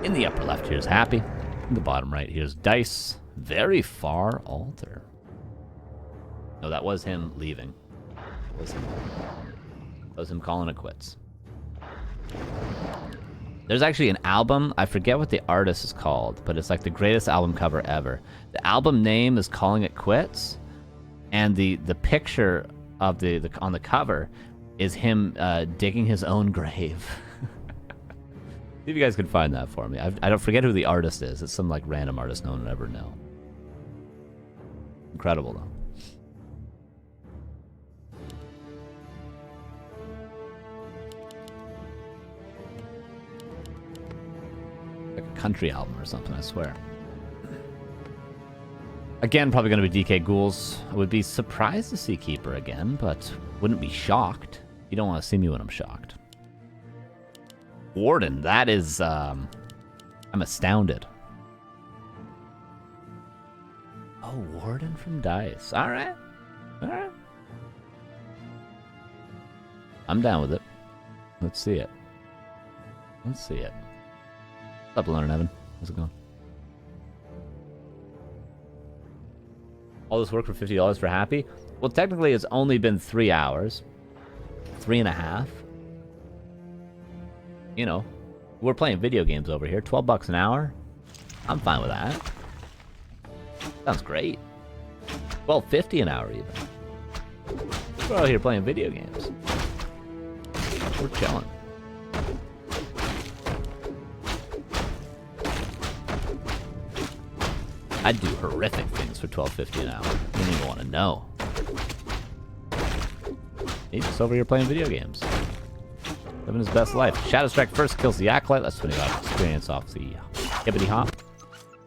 In the upper left, here's Happy. In the bottom right, here's Dise. Very far altar. No, that was him leaving. That was him calling it quits. There's actually an album. I forget what the artist is called, but it's like the greatest album cover ever. The album name is Calling It Quits, and the picture of the on the cover is him digging his own grave. See if you guys can find that for me. I don't forget who the artist is. It's some like random artist no one would ever know. Incredible though. Like a country album or something, I swear. Again, probably going to be DK Ghouls. I would be surprised to see Keeper again, but wouldn't be shocked. You don't want to see me when I'm shocked. Warden, that is, I'm astounded. Oh, Warden from Dise. Alright. Alright. I'm down with it. Let's see it. Let's see it. What's up, Leonard Evan? How's it going? All this work for $50 for Happy? Well, technically it's only been 3 hours. 3.5. You know, we're playing video games over here. 12 bucks an hour. I'm fine with that. Sounds great. $12.50 an hour even. We're out here playing video games. We're chilling. I'd do horrific things for $12.50 an hour. You don't even want to know. He's just over here playing video games. Living his best life. Shadow Strike first kills the Acolyte. That's 25 experience off the hippity hop.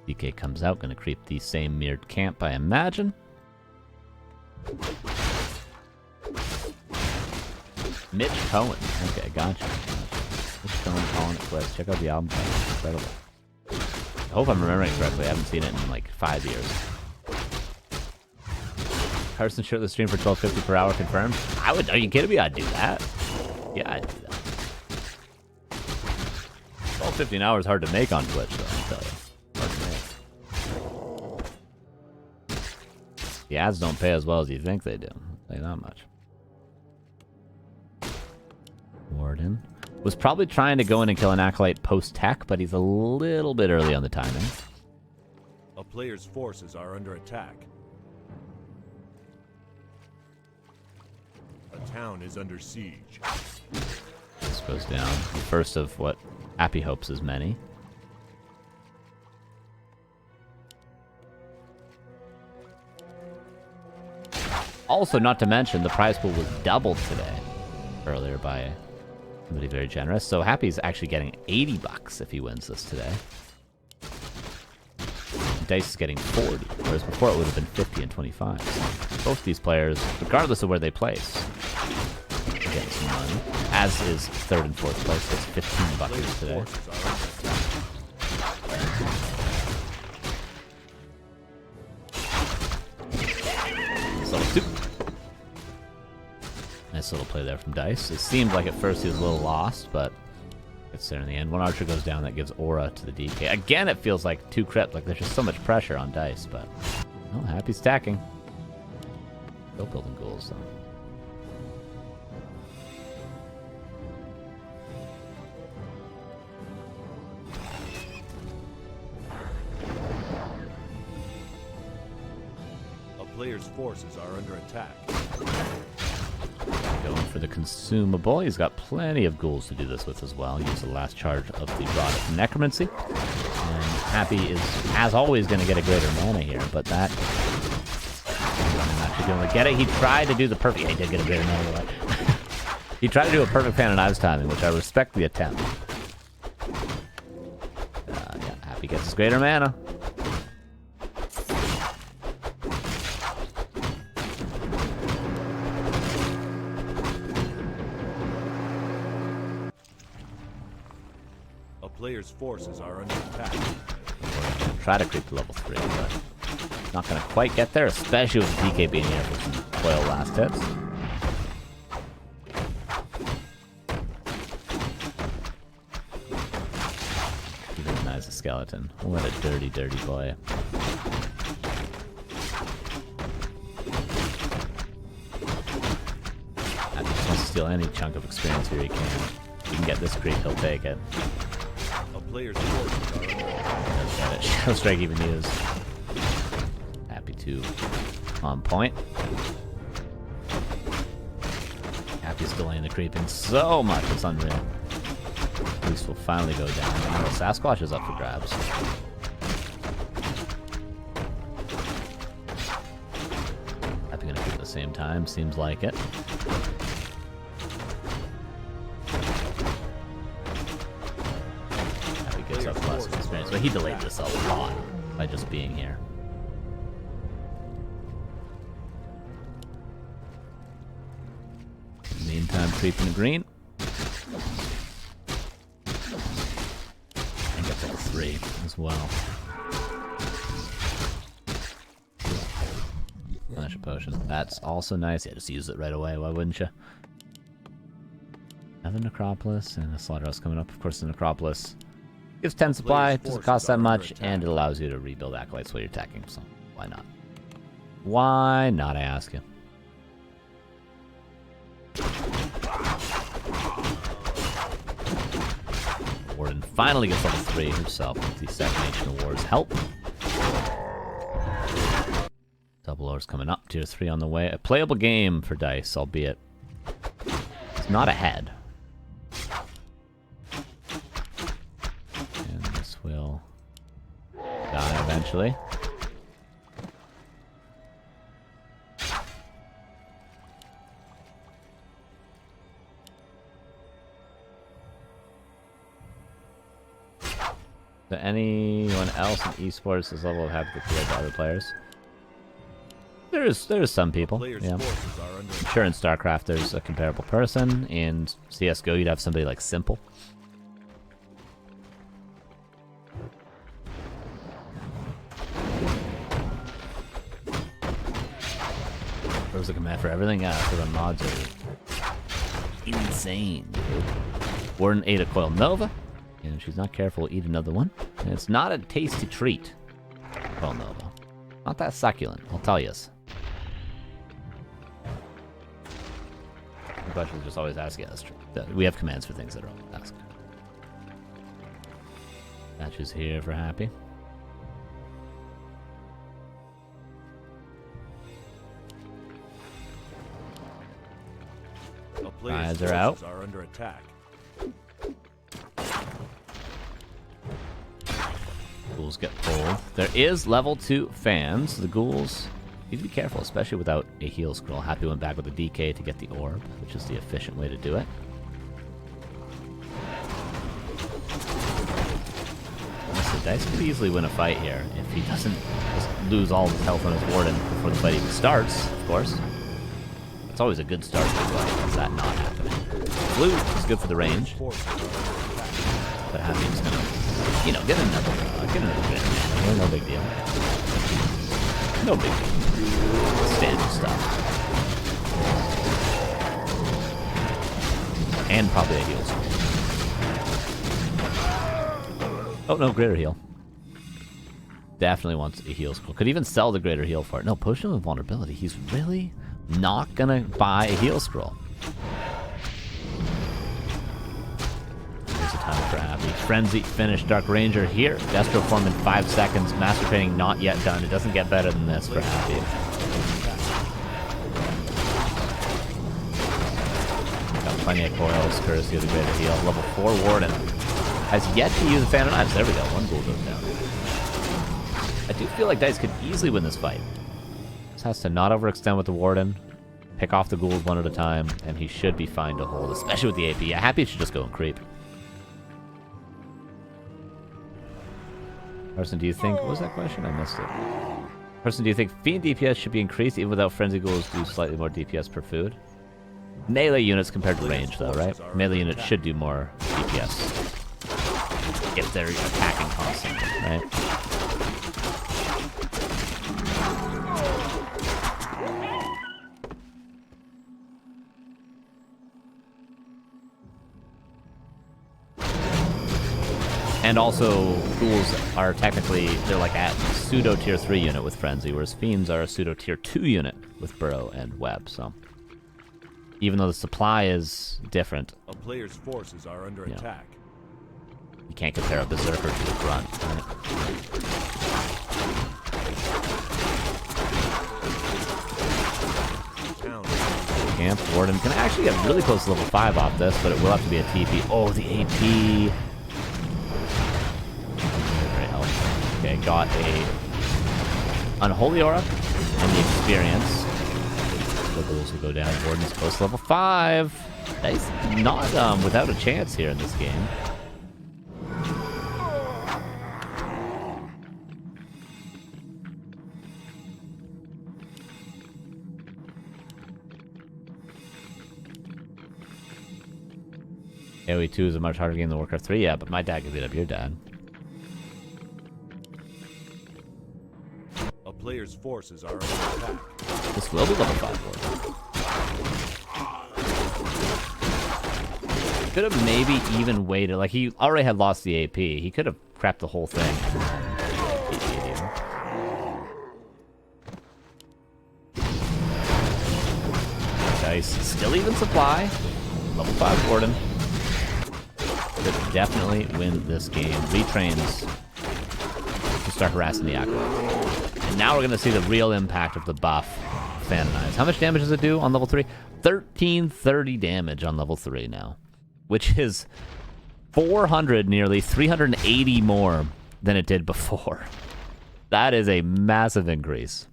DK comes out, gonna creep the same mirrored camp, I imagine. Mitch Cohen. Okay, gotcha. Mitch Cohen calling it quits. Check out the album cover. It's incredible. I hope I'm remembering correctly. I haven't seen it in like 5 years. Carson shirtless stream for $12.50 per hour confirmed. I would. Are you kidding me? I'd do that. Yeah, I'd do that. $12.50 an hour is hard to make on Twitch, though, I'll tell you. Hard to make. The ads don't pay as well as you think they do. I'll tell you that much. Warden was probably trying to go in and kill an Acolyte post-tech, but he's a little bit early on the timing. A player's forces are under attack. A town is under siege. This goes down. The first of what Happy hopes is many. Also, not to mention, the prize pool was doubled today. Earlier by somebody very generous. So Happy's actually getting 80 bucks if he wins this today. Dice is getting 40, whereas before it would have been 50 and 25. So both these players, regardless of where they place, are getting some money. As is third and fourth place, gets 15 bucks today. So, nice little play there from Dice. It seemed like at first he was a little lost, but gets there in the end. One archer goes down, that gives aura to the DK. Again, it feels like 2 crit, like there's just so much pressure on Dice, but no, Happy stacking. Still building ghouls, though. A player's forces are under attack. Going for the consumable. He's got plenty of ghouls to do this with as well. Use the last charge of the Rod of Necromancy. And Happy is, as always, going to get a greater mana here, but that... I'm actually going to get it. He tried to do the perfect... Yeah, he did get a greater mana. He tried to do a perfect Pan and Knives timing, which I respect the attempt. Yeah, Happy gets his greater mana. Player's forces are under attack. Try to creep to level 3, but not going to quite get there, especially with DK being here for some coil last hits. recognize the skeleton. What a dirty, dirty boy. Happy just wants to steal any chunk of experience here he can. If he can get this creep, he'll take it. A player's forces are under attack. Does get it. Shadow Strike even used. Happy to on point. Happy's delaying the creeping so much, it's unreal. At will finally go down. And the Sasquatch is up for grabs. Happy gonna keep at the same time, seems like it. Happy gives up lots of experience, but he delayed this a lot by just being here. Meantime, creeping the green. And gets like a 3 as well. Finish a potion. That's also nice. Yeah, just use it right away. Why wouldn't you? Another Necropolis and a Slaughterhouse coming up. Of course, the Necropolis gives 10 supply, doesn't cost that much, and it allows you to rebuild acolytes while you're attacking. So why not? Why not, I ask you? Warden finally gets level 3 himself with the second Ancient Wars help. Double Lord's coming up, tier 3 on the way. A playable game for Dice, albeit it's not ahead. And this will die eventually. So anyone else in esports is level happy to play to other players? There's some people, yeah. I'm sure in StarCraft there's a comparable person. In CSGO you'd have somebody like Simple. There's a command for everything. Yeah, for the mods are insane, dude. Warden ate a Coil Nova. And if she's not careful, we'll eat another one. And it's not a tasty treat. Well, no, though. Not that succulent, I'll tell you. The question is just always ask. Yeah, that's true. We have commands for things that are always asked. Matches here for Happy. Eyes are out. Are under attack. Ghouls get pulled. There is level 2 fans. The ghouls need to be careful, especially without a heal scroll. Happy went back with a DK to get the orb, which is the efficient way to do it. Honestly, Dice could easily win a fight here if he doesn't just lose all of his health on his Warden before the fight even starts, of course. It's always a good start to the fight. Is that not happening? Blue is good for the range. But Happy's gonna, you know, get another win. No big deal. No big deal. Standard stuff. And probably a heal scroll. Oh no, greater heal. Definitely wants a heal scroll. Could even sell the greater heal for it. No, Potion of Invulnerability. He's really not gonna buy a heal scroll. There's a time for Happy. Frenzy, finish, Dark Ranger here. Destro form in 5 seconds. Master Training not yet done. It doesn't get better than this for Happy. Got plenty of coils, courtesy of the greater heal. Level 4 Warden. Has yet to use the Fan of Knives. There we go. One ghoul goes down. I do feel like Dice could easily win this fight. Just has to not overextend with the Warden. Pick off the ghouls one at a time, and he should be fine to hold, especially with the AP. Yeah, Happy should just go and creep. Carson, do you think... What was that question? I missed it. Carson, do you think Fiend DPS should be increased even without Frenzy Ghouls do slightly more DPS per food? Melee units compared to range, though, right? Melee units should do more DPS if they're attacking constantly, right? And also, ghouls are technically, they're like a pseudo tier 3 unit with frenzy, whereas fiends are a pseudo tier 2 unit with burrow and web, so. Even though the supply is different. A player's forces are under attack. You can't compare a berserker to the grunt, right? Camp Warden can actually get really close to level 5 off this, but it will have to be a TP. Oh, the AP. Very helpful. Okay, got a Unholy Aura and the experience. The ghouls will go down. Warden's close to level 5. Nice. Not without a chance here in this game. AoE 2 is a much harder game than Warcraft 3, yeah, but my dad can beat up your dad. A player's forces are under attack. This will be level 5 Warden. Could have maybe even waited, like he already had lost the AP. He could have crapped the whole thing. Dice, still even supply. Level 5 Warden. Could definitely win this game. Retrains to start harassing the Acolyte. And now we're going to see the real impact of the buff, Phantomize. How much damage does it do on level 3? 1330 damage on level 3 now. Which is 400, nearly 380 more than it did before. That is a massive increase.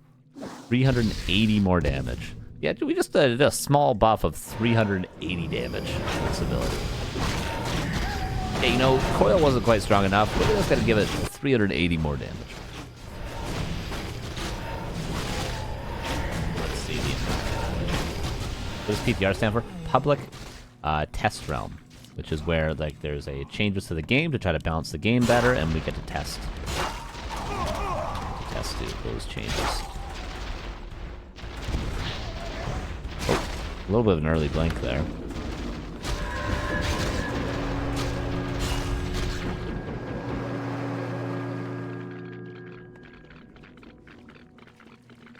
380 more damage. Yeah, we just did a small buff of 380 damage with this ability. Yeah, you know, Coil wasn't quite strong enough, but we just gotta give it 380 more damage. Let's see the what does PTR stand for? Public Test Realm, which is where like there's a changes to the game to try to balance the game better, and we get to test those changes. Oh, a little bit of an early blink there.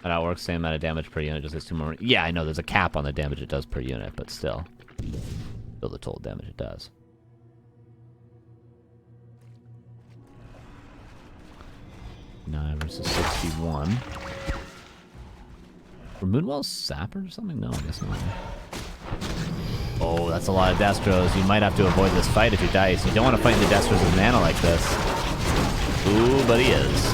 That outworks, same amount of damage per unit, just has 2 more. Yeah, I know there's a cap on the damage it does per unit, but still the total damage it does. Nine versus 61. Were Moonwell's Sapper or something? No, I guess not. Oh, that's a lot of Destros. You might have to avoid this fight if you Dice. You don't want to fight the Destros with mana like this. Ooh, but he is.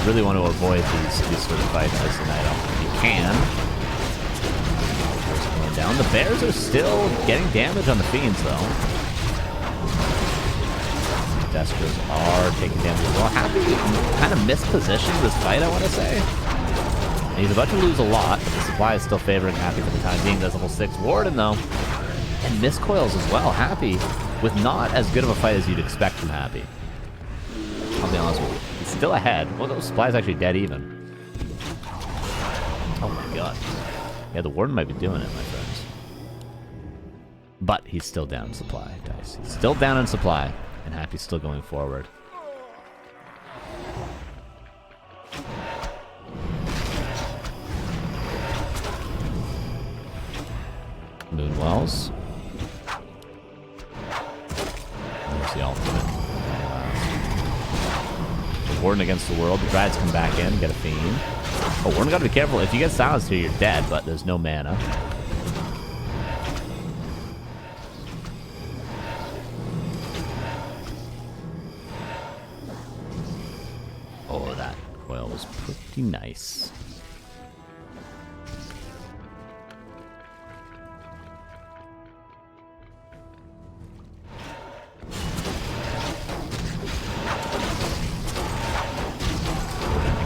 Really want to avoid these sort of fights as an item. You can. Going down. The bears are still getting damage on the fiends, though. Destros are taking damage as well. Happy kind of mispositioned this fight, I want to say. And he's about to lose a lot, but the supply is still favoring Happy for the time being. Does level 6 Warden, though. And miscoils as well. Happy with not as good of a fight as you'd expect from Happy. I'll be honest with you. He's still ahead. Well, those supplies actually dead even. Oh my god. Yeah, the Warden might be doing it, my friends. But he's still down in supply, Dice. He's still down in supply. And Happy's still going forward. Moonwells. There's the ultimate. Warden against the world. The Drads come back in, get a Fiend. Oh, Warden gotta be careful. If you get silenced here, you're dead, but there's no mana. Oh, that coil was pretty nice.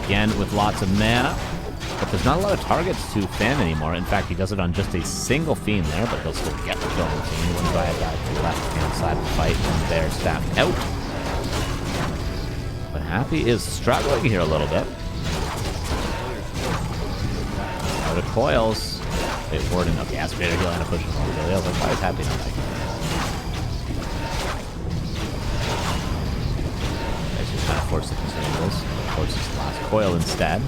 Again, with lots of mana, but there's not a lot of targets to Fan anymore. In fact, he does it on just a single Fiend there, but he'll still get the kill on the Fiend. One Dryad guy to the left-hand side of the fight, and they're staffed out. But Happy is struggling here a little bit. Out of coils. Wait, Warden, okay, Aspirator heal and a push from really. I was like, why is Happy not like that? Force the consumables. Force this last coil instead.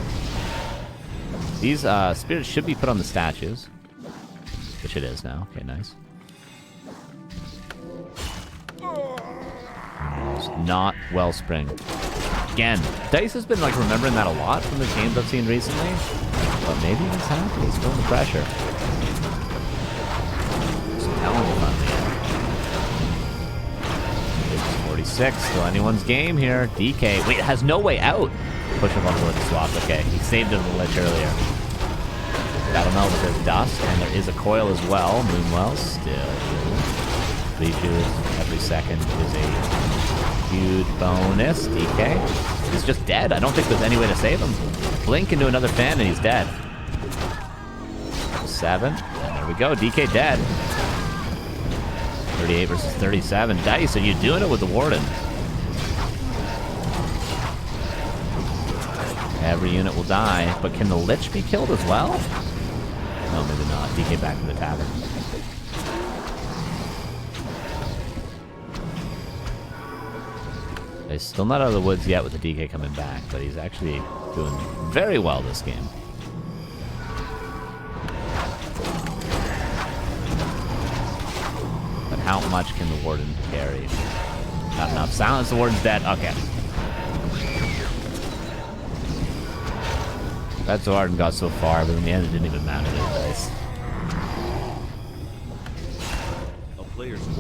These spirits should be put on the statues. Which it is now. Okay, nice. It's not Wellspring. Again, Dise has been like remembering that a lot from the games I've seen recently. But maybe he's happy. He's feeling the pressure. Some talent on the end. 46. Still anyone's game here. DK. Wait, it has no way out. Push him onto the swap. Okay, he saved him the lich earlier. That'll melt with his dust, and there is a coil as well. Moonwell still. Rejuice every second is a huge bonus. DK is just dead. I don't think there's any way to save him. Blink into another fan and he's dead. 7. And there we go. DK dead. 38 versus 37. Dise, are you doing it with the Warden? Every unit will die, but can the Lich be killed as well? No, maybe not. DK back to the tavern. He's still not out of the woods yet with the DK coming back, but he's actually doing very well this game. But how much can the Warden carry? Not enough. Silence, the Warden's dead. Okay. That's the Warden got so far, but in the end it didn't even matter to Dise.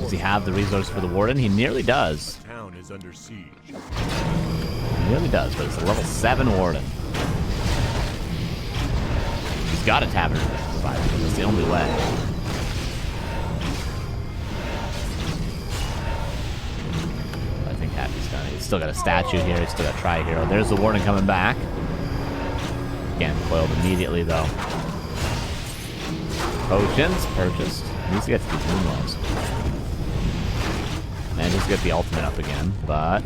Does he have the resource for the Warden? He nearly does. The town is under siege. He nearly does, but it's a level 7 Warden. He's got a tavern revival. That's the only way. I think Happy's done it. He's still got a statue here. He's still got a tri-hero. There's the Warden coming back. Again, coiled immediately, though. Potions purchased. He needs to get to these moonwells. And just get the ultimate up again, but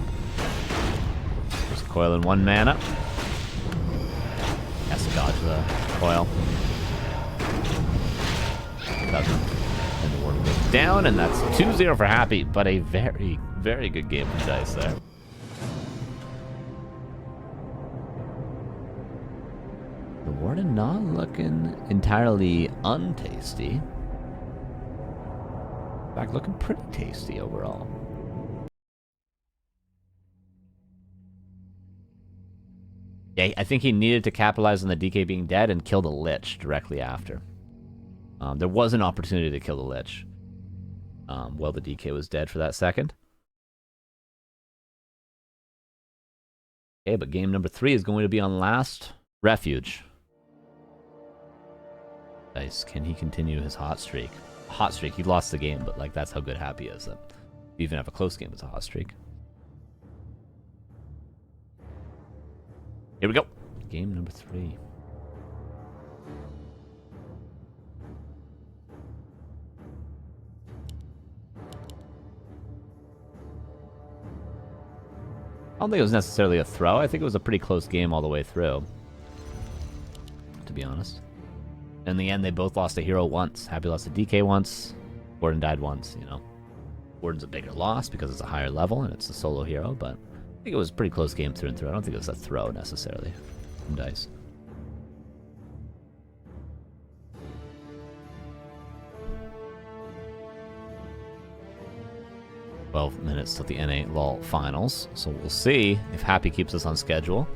just coil in 1 mana. Has to dodge the coil. Doesn't. And the Warden goes down, and that's 2-0 for Happy, but a very, very good game from Dise there. The Warden not looking entirely untasty. In fact, looking pretty tasty overall. Yeah, I think he needed to capitalize on the DK being dead and kill the Lich directly after. There was an opportunity to kill the Lich. Well, the DK was dead for that second. Okay, but game number 3 is going to be on Last Refuge. Nice. Can he continue his hot streak? Hot streak. He lost the game, but like that's how good Happy is. That you even have a close game, it's a hot streak. Here we go. Game number 3. I don't think it was necessarily a throw. I think it was a pretty close game all the way through, to be honest. In the end, they both lost a hero once. Happy lost a DK once. Warden died once, you know. Warden's a bigger loss because it's a higher level and it's a solo hero, but I think it was a pretty close game through and through. I don't think it was a throw, necessarily, from Dise. "12 minutes till the NA LOL finals, so we'll see if Happy keeps us on schedule.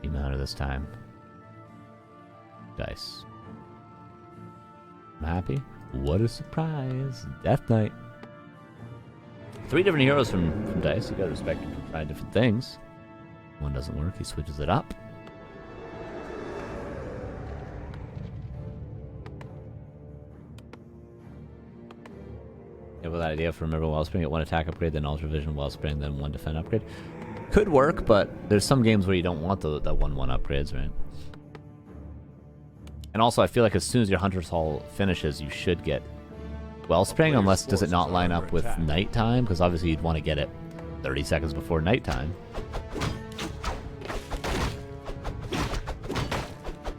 Team out of this time. Dise. I'm happy. What a surprise. Death Knight. 3 different heroes from Dise. You gotta respect him for trying different things. One doesn't work, he switches it up. Yeah, with that idea for Remember Wellspring, get 1 attack upgrade, then Ultra Vision Wellspring, then 1 defend upgrade. Could work, but there's some games where you don't want the 1/1 upgrades, right? And also, I feel like as soon as your Hunter's Hall finishes, you should get Wellspring, unless does it not line up with nighttime? Because obviously you'd want to get it 30 seconds before nighttime.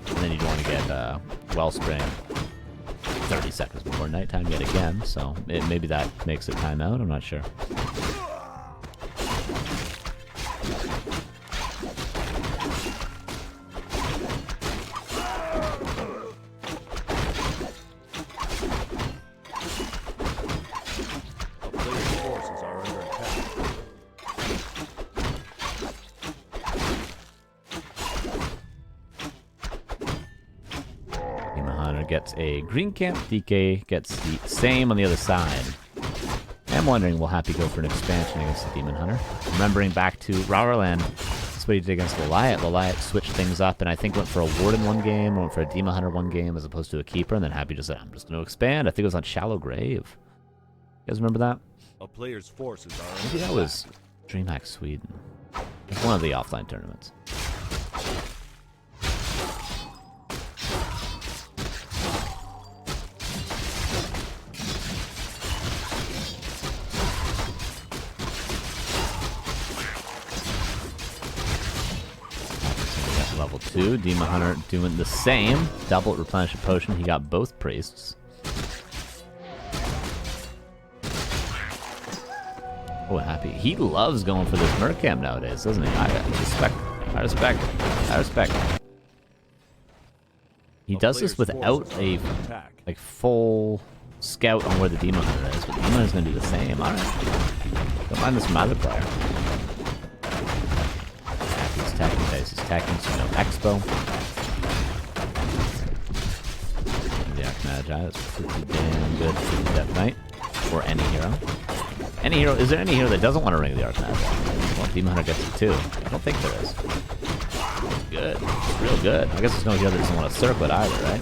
And then you'd want to get Wellspring 30 seconds before nighttime yet again, so maybe that makes it time out, I'm not sure. Gets a green camp, DK gets the same on the other side. I'm wondering, will Happy go for an expansion against the Demon Hunter? Remembering back to Rauerland, that's what he did against Laliat. Laliat switched things up and I think went for a Warden one game, went for a Demon Hunter one game as opposed to a Keeper, and then Happy just said, I'm just going to expand. I think it was on Shallow Grave. You guys remember that? A player's forces are Maybe that was DreamHack Sweden. It was one of the offline tournaments. Level 2, Demon Hunter doing the same. Double replenish a potion. He got both priests. Oh, Happy. He loves going for this Mercam nowadays, doesn't he? I respect. He does this without a like full scout on where the Demon Hunter is, but Demon Hunter's gonna do the same. Alright. Don't mind this from other player. Attacking Dise, he's attacking, so no Expo. The Archmagi, that's pretty damn good for the Death Knight. Or any hero. Any hero, is there any hero that doesn't want to ring the Archmagi? Well, Demon Hunter gets it too. I don't think there is. It's good. It's real good. I guess there's no hero that doesn't want to circlet either, right?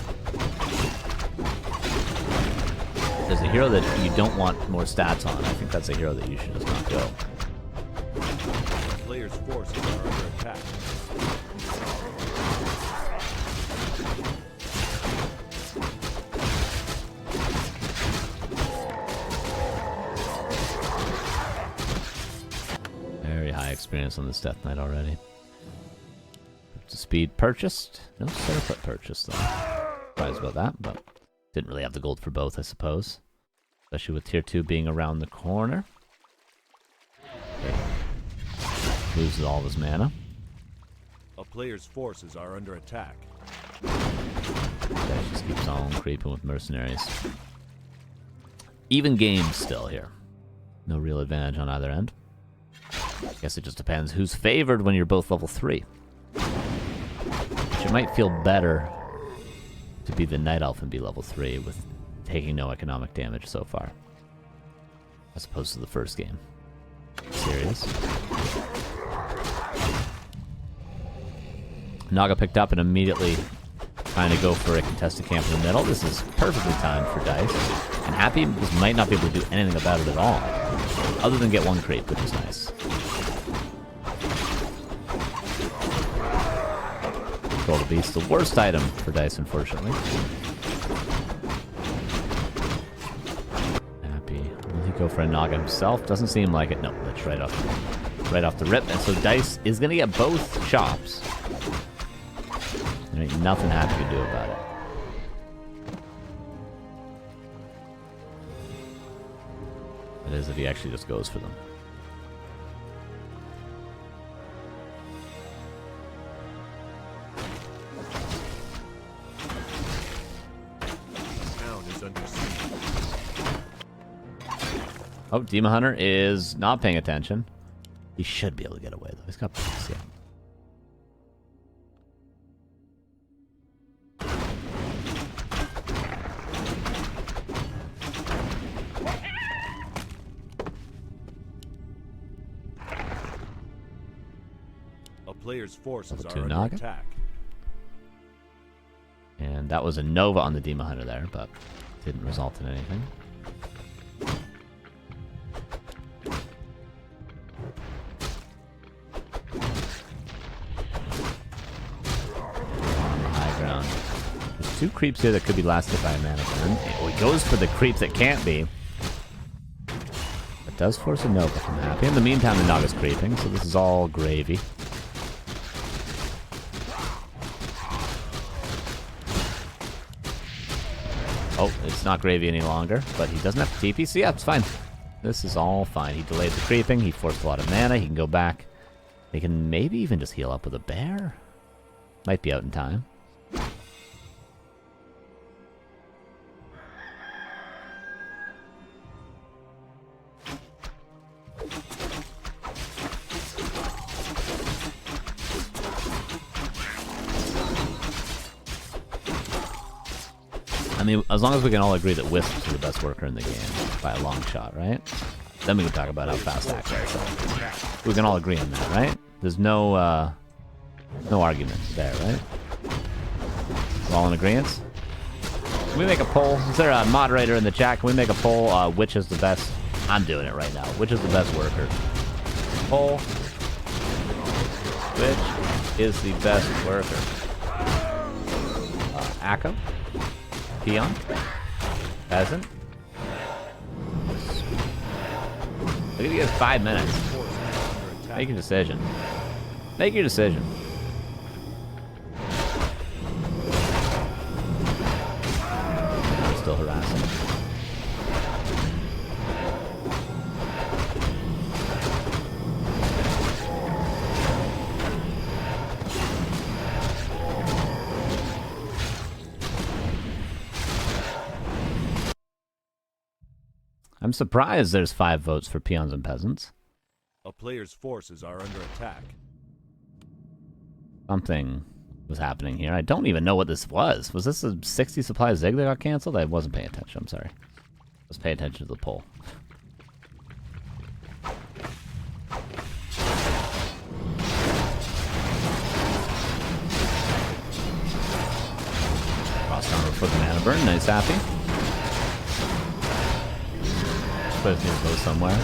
If there's a hero that you don't want more stats on, I think that's a hero that you should just not go. Player's forces are under attack. Very high experience on this Death Knight already. Speed purchased. No circlet purchased though. Surprised about that, but didn't really have the gold for both, I suppose. Especially with tier 2 being around the corner. Okay. Loses all of his mana. A player's forces are under attack. That just keeps on creeping with mercenaries. Even games still here. No real advantage on either end. Guess it just depends who's favored when you're both level 3. Which it might feel better to be the Night Elf and be level 3 with taking no economic damage so far. As opposed to the first game. Serious. Naga picked up and immediately trying to go for a contested camp in the middle. This is perfectly timed for Dise. And Happy might not be able to do anything about it at all. Other than get one creep, which is nice. Control the Beast, the worst item for Dise, unfortunately. Happy. Will he go for a Naga himself? Doesn't seem like it. No, that's right off the rip. And so Dise is going to get both chops. There ain't nothing Happy can do about it. That is if he actually just goes for them. Town is under siege. Oh, Demon Hunter is not paying attention. He should be able to get away though. He's got points, yeah. Player's forces Level 2 are under Naga. attack. And that was a Nova on the Demon Hunter there, but didn't result in anything. On the high ground. There's 2 creeps here that could be lasted by a mana burn. Oh, he goes for the creep that can't be. But does force a Nova from Happy. In the meantime, the Naga's creeping, so this is all gravy. Oh, it's not gravy any longer, but he doesn't have to TP, so yeah, it's fine. This is all fine. He delayed the creeping, he forced a lot of mana, he can go back. He can maybe even just heal up with a bear. Might be out in time. I mean, as long as we can all agree that Wisps is the best worker in the game by a long shot, right? Then we can talk about how fast Acolytes are. We can all agree on that, right? There's no no argument there, right? We're all in agreement? Can we make a poll? Is there a moderator in the chat? Can we make a poll? Which is the best? I'm doing it right now. Which is the best worker? Poll. Which is the best worker? Akko? Peon? Peasant? I'll give you guys 5 minutes. Make your decision. Make your decision. Still harassing. I'm surprised there's 5 votes for peons and peasants. A player's forces are under attack. Something was happening here. I don't even know what this was. Was this a 60 supply Zig that got canceled? I wasn't paying attention. I'm sorry. Let's pay attention to the poll. Cross number for the mana burn. Nice, happy. Put his new bow somewhere.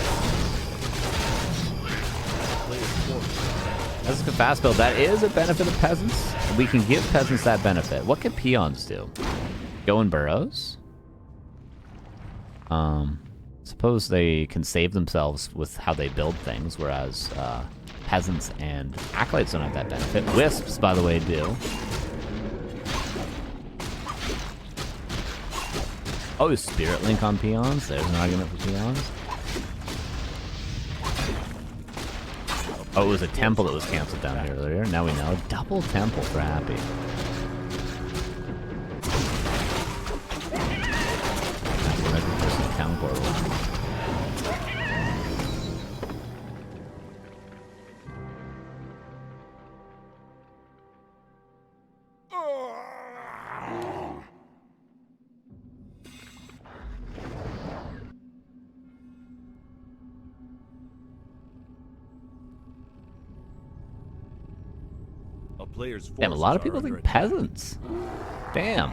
That's a good fast build. That is a benefit of peasants. We can give peasants that benefit. What can peons do? Go in burrows? Suppose they can save themselves with how they build things, whereas peasants and acolytes don't have that benefit. Wisps, by the way, do. Oh, Spirit Link on peons? There's an argument for peons. Oh, it was a temple that was canceled down here earlier. Now we know. Double temple for happy. Town portal. Damn, a lot of people think peasants. Damn.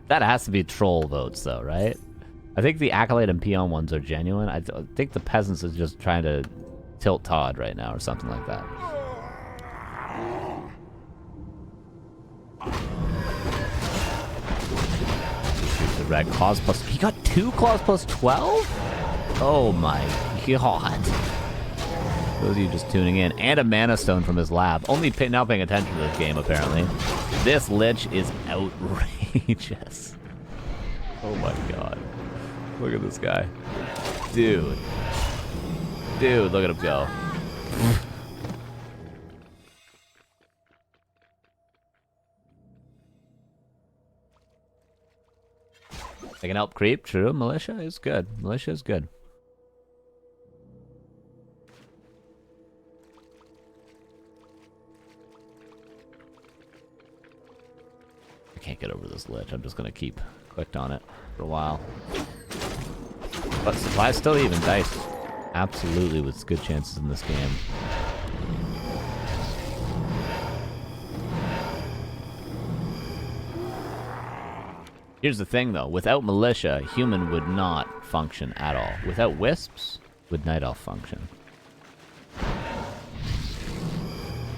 That has to be troll votes, though, right? I think the Acolyte and Peon ones are genuine. I think the peasants is just trying to tilt Todd right now or something like that. The red claws plus... He got 2 claws plus 12? Oh my god. Those of you just tuning in. And a mana stone from his lab. Only now paying attention to this game, apparently. This Lich is outrageous. Oh my god. Look at this guy. Dude. Dude, look at him go. They can help creep, true. Militia is good. Militia is good. I can't get over this Lich. I'm just gonna keep clicked on it for a while. But supply's still even. Dice absolutely with good chances in this game. Here's the thing though, without militia, human would not function at all. Without wisps, would night elf function.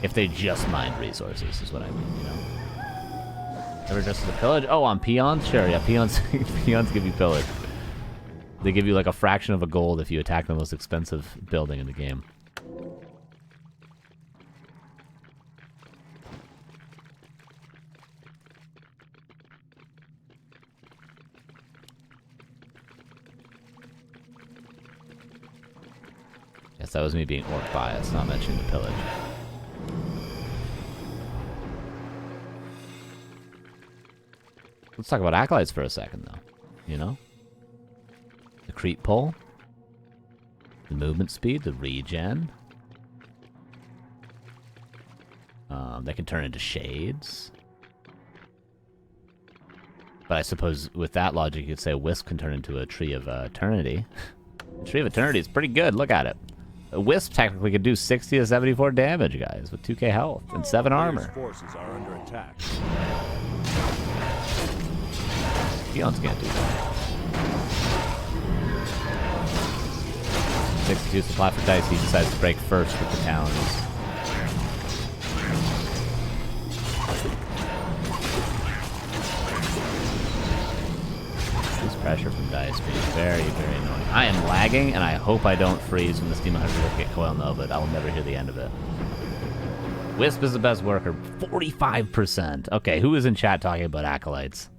If they just mined resources is what I mean, you know? Ever just the pillage? Oh, on peons? Sure, yeah, peons peons give you pillage. They give you like a fraction of a gold if you attack the most expensive building in the game. That was me being orc biased, not mentioning the pillage. Let's talk about acolytes for a second, though. You know? The creep pull. The movement speed, the regen. They can turn into shades. But I suppose with that logic, you could say a wisp can turn into a tree of eternity. The tree of eternity is pretty good. Look at it. A wisp technically could do 60 to 74 damage, guys, with 2k health and 7 armor. Forces are under attack. Geon's can't do that. 62 supply for Dise. He decides to break first with the talons. This pressure from Dise being very, very annoying. I am lagging, and I hope I don't freeze when this Demon Hunter will get Coil Nova. I will never hear the end of it. Wisp is the best worker. 45%. Okay, who is in chat talking about acolytes?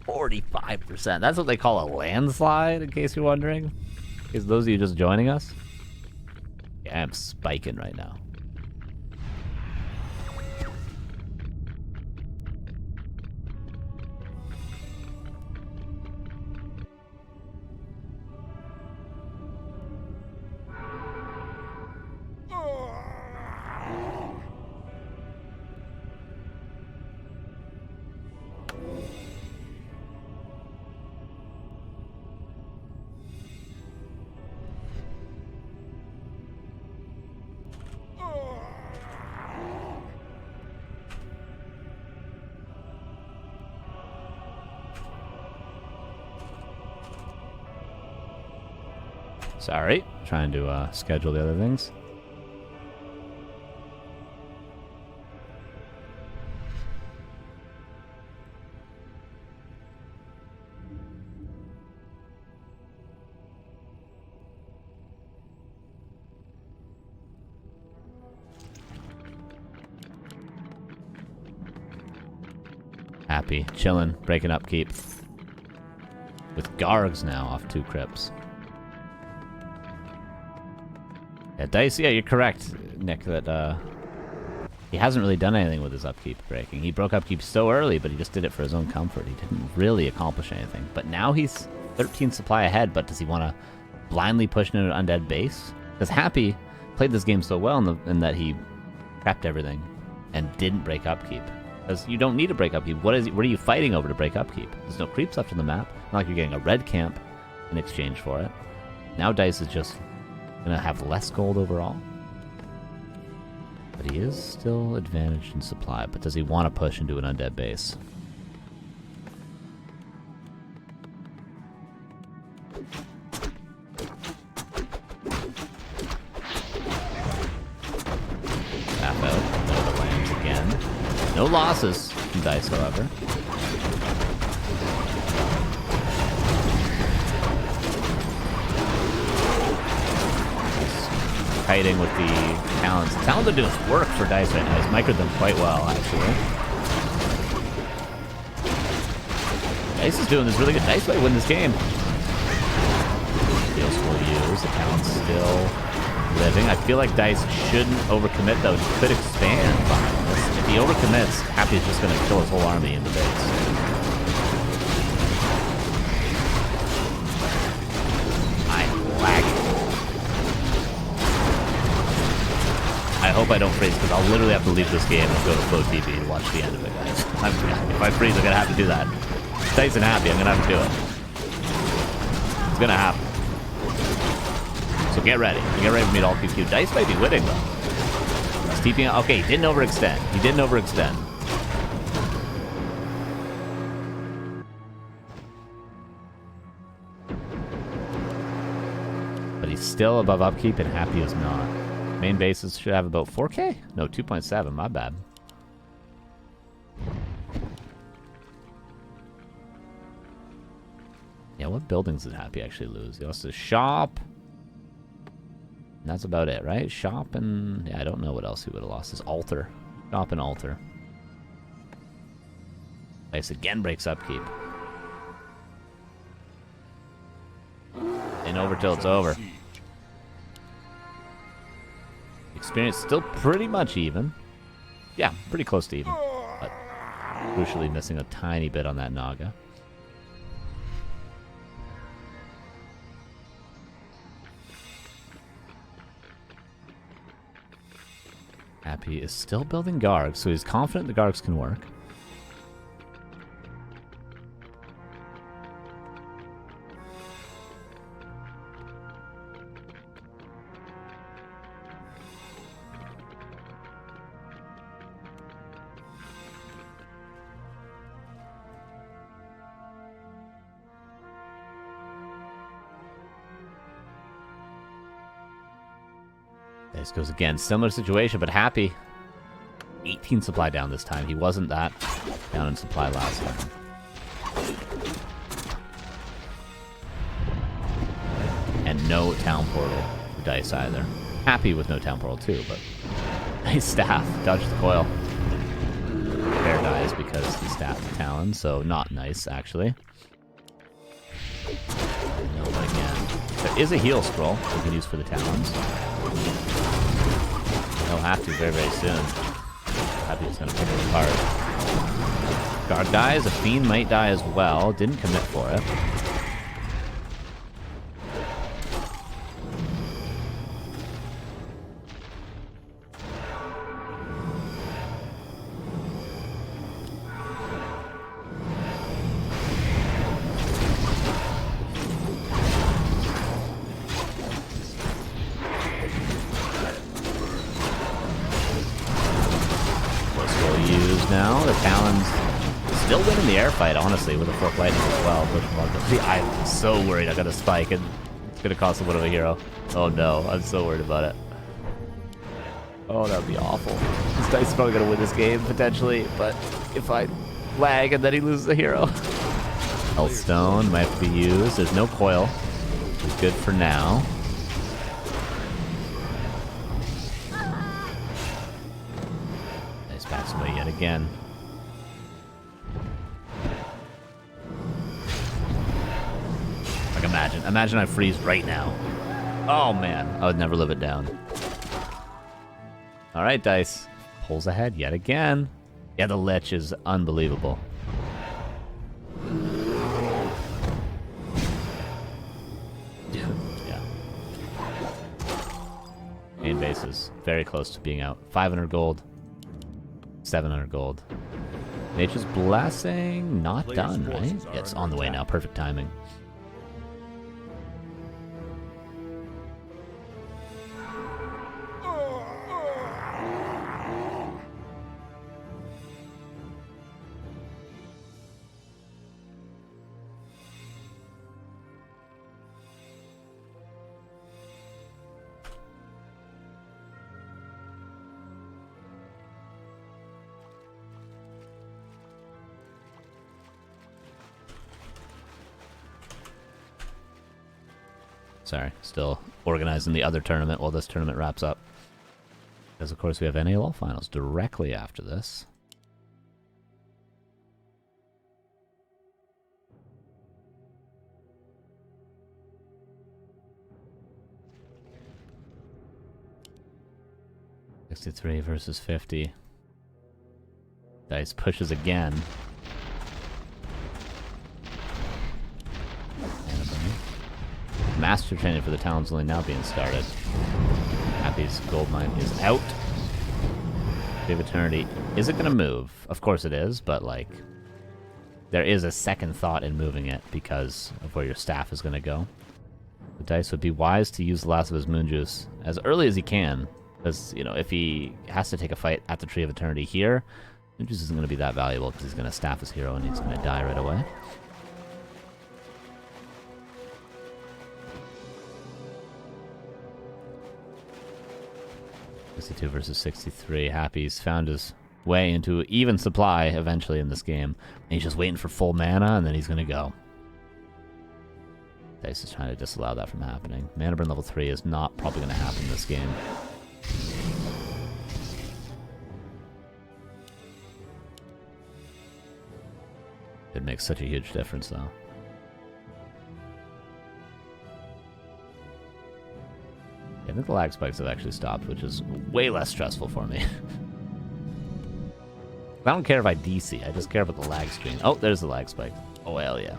45%. That's what they call a landslide, in case you're wondering. Is those of you just joining us? Yeah, I'm spiking right now. Sorry, trying to schedule the other things. Happy, chilling, breaking upkeep. With Gargs now off 2 crypts. Yeah, Dise, yeah, you're correct, Nick, that he hasn't really done anything with his upkeep breaking. He broke upkeep so early, but he just did it for his own comfort. He didn't really accomplish anything. But now he's 13 supply ahead, but does he want to blindly push into an undead base? Because Happy played this game so well in that he prepped everything and didn't break upkeep. Because you don't need to break upkeep. What are you fighting over to break upkeep? There's no creeps left on the map. Not like you're getting a red camp in exchange for it. Now Dise is just gonna have less gold overall. But he is still advantaged in supply. But does he want to push into an undead base? Tap out. No, the lands again. No losses from Dise, however. Kiting with the talents. The talents are doing work for Dise right now. He's microed them quite well, actually. Dise is doing this really good. Dise might win this game. Deals will use. The talent's still living. I feel like Dise shouldn't overcommit, though. He could expand behind this. If he overcommits, Happy's just going to kill his whole army in the base. I hope I don't freeze, because I'll literally have to leave this game and go to Flow TV and watch the end of it, guys. If I freeze, I'm going to have to do that. Dise and Happy, I'm going to have to do it. It's going to happen. So get ready. Get ready for me to all QQ. Dise might be winning, though. He's TPing out. Okay, he didn't overextend. He didn't overextend. But he's still above upkeep, and Happy is not. Main bases should have about 4k? No, 2.7, my bad. Yeah, what buildings did Happy actually lose? He lost his shop. And that's about it, right? Shop and... yeah, I don't know what else he would have lost. His altar. Shop and altar. Dise again breaks upkeep. And over till it's over. Experience still pretty much even. Yeah, pretty close to even. But crucially missing a tiny bit on that Naga. Happy is still building Gargs, so he's confident the Gargs can work. This goes again. Similar situation, but Happy. 18 supply down this time. He wasn't that down in supply last time. And no town portal for Dise either. Happy with no town portal too, but nice staff. Dodged the coil. Bear dies because he staffed the Talon, so not nice actually. No, but again. There is a heal scroll we can use for the Talons. He'll have to very, very soon. Happy's gonna pick it apart. Guard dies, a Fiend might die as well. Didn't commit for it. Now the Talons still winning the air fight, honestly, with a Fork Lightning as well. I'm so worried I got a spike and it's gonna cost a bit of a hero. Oh no, I'm so worried about it. Oh, that would be awful. This Dice is probably gonna win this game potentially, but if I lag and then he loses a hero. Healthstone might have to be used. There's no coil, which is good for now. Backs away yet again. Like imagine I freeze right now. Oh man, I would never live it down. All right, Dice pulls ahead yet again. Yeah, the Lich is unbelievable. Yeah. Main base is very close to being out. 500 gold. 700 gold. Nature's Blessing, not done, right? Yeah, it's on the way now. Perfect timing. Sorry, still organizing the other tournament while this tournament wraps up. Because, of course, we have NALL finals directly after this. $63 versus 50. Dice pushes again. Master training for the Talons only now being started. Happy's gold mine is out. Tree of Eternity. Is it going to move? Of course it is, but like, there is a second thought in moving it because of where your staff is going to go. The Dice would be wise to use the last of his Moon Juice as early as he can, because, you know, if he has to take a fight at the Tree of Eternity here, Moon Juice isn't going to be that valuable because he's going to staff his hero and he's going to die right away. 62 versus 63. Happy's found his way into even supply eventually in this game. And he's just waiting for full mana, and then he's going to go. Dice is trying to disallow that from happening. Mana burn level 3 is not probably going to happen this game. It makes such a huge difference, though. Yeah, think the lag spikes have actually stopped, which is way less stressful for me. I don't care if I DC, I just care about the lag screen. Oh, there's the lag spike. Oh, hell yeah.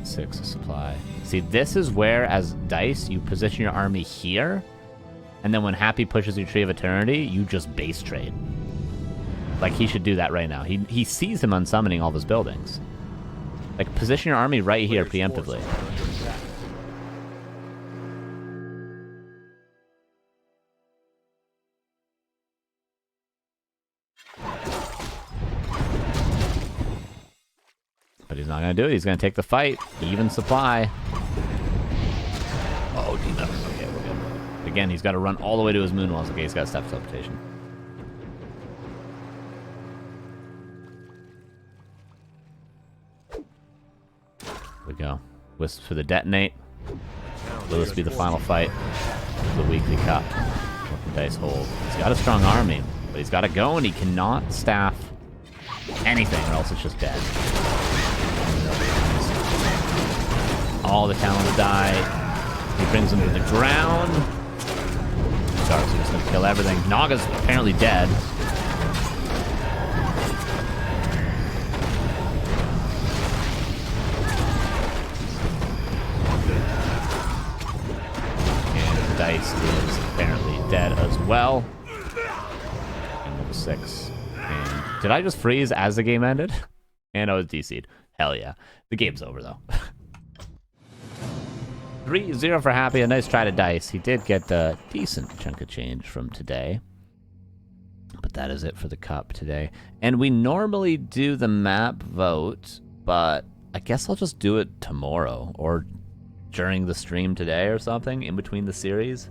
Six supply. See, this is where, as Dice, you position your army here, and then when Happy pushes your Tree of Eternity, you just base trade. Like, he should do that right now. He sees him unsummoning all of his buildings. Like, position your army right here preemptively. But he's not going to do it. He's going to take the fight. Even supply. Oh, demon. Okay, we're good. Again, he's got to run all the way to his moon walls. Okay, he's got to step teleportation. We go. Wisp for the detonate. Will this be the final fight of the weekly cup? What can Dice hold? He's got a strong army, but he's got to go, and he cannot staff anything, or else it's just dead. All the talent will die. He brings them to the ground. Carson just gonna kill everything. Naga's apparently dead. And Dice is apparently dead as well. And level 6. And did I just freeze as the game ended? And I was DC'd. Hell yeah. The game's over though. 3-0 for Happy. A nice try to Dice. He did get a decent chunk of change from today. But that is it for the cup today. And we normally do the map vote, but I guess I'll just do it tomorrow or during the stream today or something in between the series.